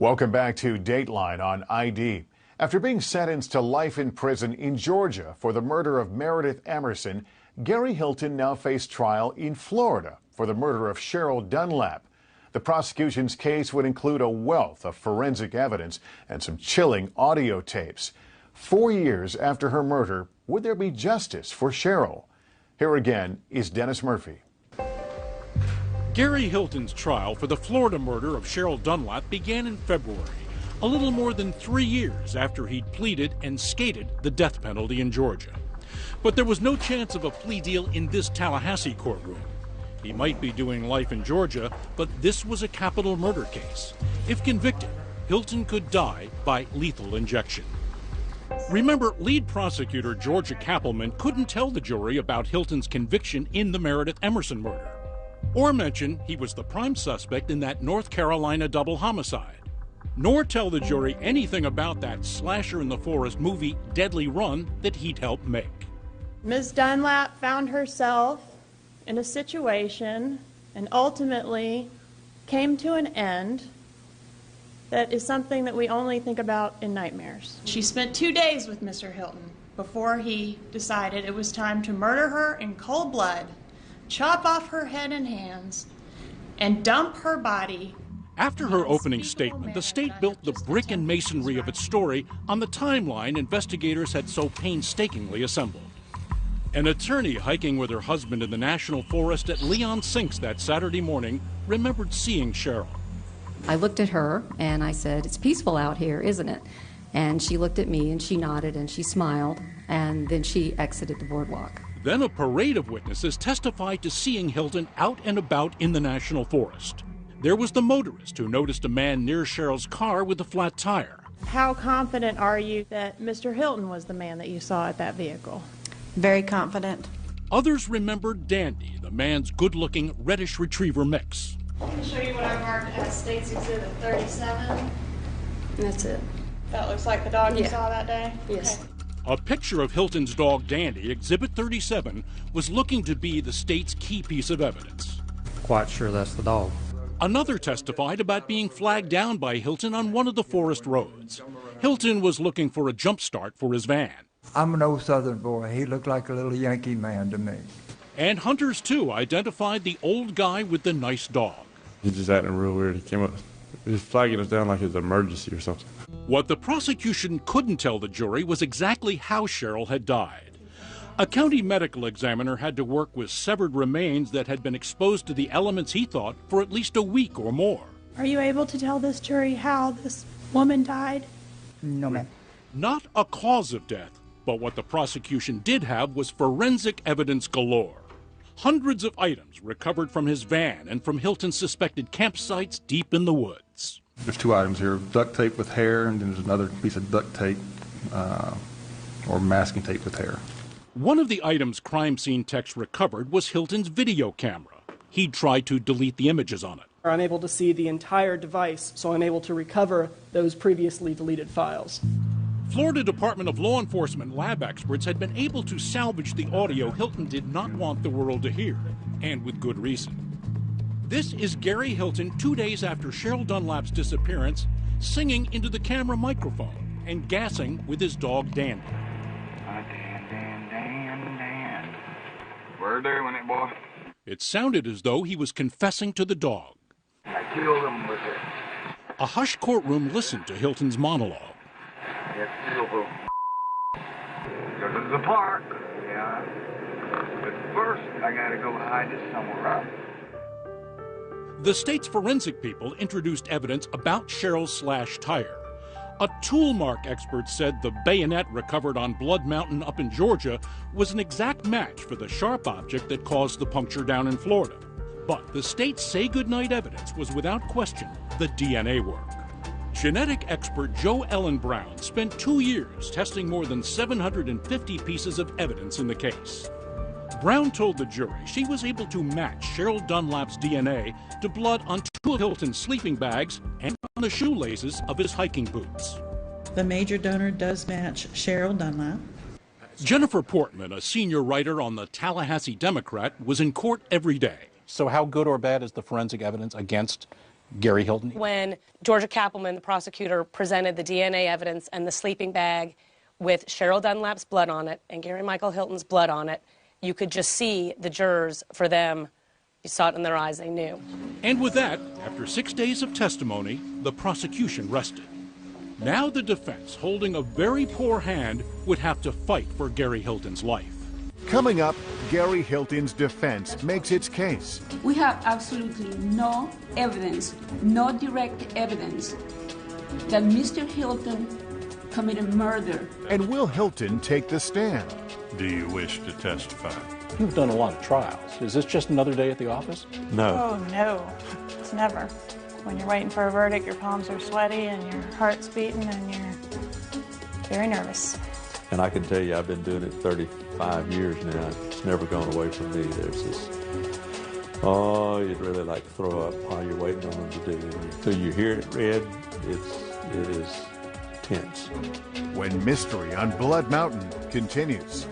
Welcome back to Dateline on ID. After being sentenced to life in prison in Georgia for the murder of Meredith Emerson, Gary Hilton now faced trial in Florida for the murder of Cheryl Dunlap. The prosecution's case would include a wealth of forensic evidence and some chilling audio tapes. 4 years after her murder, would there be justice for Cheryl? Here again is Dennis Murphy. Gary Hilton's trial for the Florida murder of Cheryl Dunlap began in February, a little more than 3 years after he'd pleaded and skated the death penalty in Georgia. But there was no chance of a plea deal in this Tallahassee courtroom. He might be doing life in Georgia, but this was a capital murder case. If convicted, Hilton could die by lethal injection. Remember, lead prosecutor Georgia Kappelman couldn't tell the jury about Hilton's conviction in the Meredith Emerson murder, or mention he was the prime suspect in that North Carolina double homicide, nor tell the jury anything about that slasher in the forest movie Deadly Run that he'd helped make. Ms. Dunlap found herself in a situation and ultimately came to an end that is something that we only think about in nightmares. She spent 2 days with Mr. Hilton before he decided it was time to murder her in cold blood, chop off her head and hands, and dump her body. After her opening statement, the state built the brick and masonry of its story on the timeline investigators had so painstakingly assembled. An attorney hiking with her husband in the national forest at Leon Sinks that Saturday morning remembered seeing Cheryl. I looked at her and I said, "It's peaceful out here, isn't it?" And she looked at me and she nodded and she smiled, and then she exited the boardwalk. Then a parade of witnesses testified to seeing Hilton out and about in the national forest. There was the motorist who noticed a man near Cheryl's car with a flat tire. How confident are you that Mr. Hilton was the man that you saw at that vehicle? Very confident. Others remembered Dandy, the man's good-looking reddish retriever mix. I can show you what I marked as State's Exhibit 37. That's it. That looks like the dog you saw that day? Yes. Okay. A picture of Hilton's dog Dandy, Exhibit 37, was looking to be the state's key piece of evidence. Quite sure that's the dog. Another testified about being flagged down by Hilton on one of the forest roads. Hilton was looking for a jump start for his van. I'm an old Southern boy. He looked like a little Yankee man to me. And hunters, too, identified the old guy with the nice dog. He just acting real weird. He came up, he was flagging us down like it was an emergency or something. What the prosecution couldn't tell the jury was exactly how Cheryl had died. A county medical examiner had to work with severed remains that had been exposed to the elements he thought for at least a week or more. Are you able to tell this jury how this woman died? No, ma'am. Not a cause of death, but what the prosecution did have was forensic evidence galore. Hundreds of items recovered from his van and from Hilton's suspected campsites deep in the woods. There's 2 items here, duct tape with hair, and then there's another piece of duct tape or masking tape with hair. One of the items crime scene techs recovered was Hilton's video camera. He'd tried to delete the images on it. I'm able to see the entire device, so I'm able to recover those previously deleted files. Florida Department of Law Enforcement lab experts had been able to salvage the audio Hilton did not want the world to hear, and with good reason. This is Gary Hilton 2 days after Cheryl Dunlap's disappearance, singing into the camera microphone and gassing with his dog Dandy. Dan. We're doing it, boy. It sounded as though he was confessing to the dog. I killed him with it. A hushed courtroom listened to Hilton's monologue. It's still go to the park. Yeah. But first, I gotta go hide it somewhere else. The state's forensic people introduced evidence about Cheryl's slashed tire. A tool mark expert said the bayonet recovered on Blood Mountain up in Georgia was an exact match for the sharp object that caused the puncture down in Florida. But the state's say-goodnight evidence was without question the DNA work. Genetic expert Joe Ellen Brown spent 2 years testing more than 750 pieces of evidence in the case. Brown told the jury she was able to match Cheryl Dunlap's DNA to blood on 2 of Hilton's sleeping bags and on the shoelaces of his hiking boots. The major donor does match Cheryl Dunlap. Jennifer Portman, a senior writer on the Tallahassee Democrat, was in court every day. So how good or bad is the forensic evidence against Gary Hilton. When Georgia Kappelman, the prosecutor, presented the DNA evidence and the sleeping bag with Cheryl Dunlap's blood on it and Gary Michael Hilton's blood on it, you could just see the jurors, for them, you saw it in their eyes, they knew. And with that, after 6 days of testimony, the prosecution rested. Now the defense, holding a very poor hand, would have to fight for Gary Hilton's life. Coming up, Gary Hilton's defense makes its case. We have absolutely no evidence, no direct evidence that Mr. Hilton committed murder. And will Hilton take the stand? Do you wish to testify? You've done a lot of trials. Is this just another day at the office? No. Oh, no. It's never. When you're waiting for a verdict, your palms are sweaty and your heart's beating and you're very nervous. And I can tell you, I've been doing it 35 years now. It's never gone away from me. There's this, oh, you'd really like to throw up while you're waiting on them to do it. Until you hear it read, it is tense. When Mystery on Blood Mountain continues.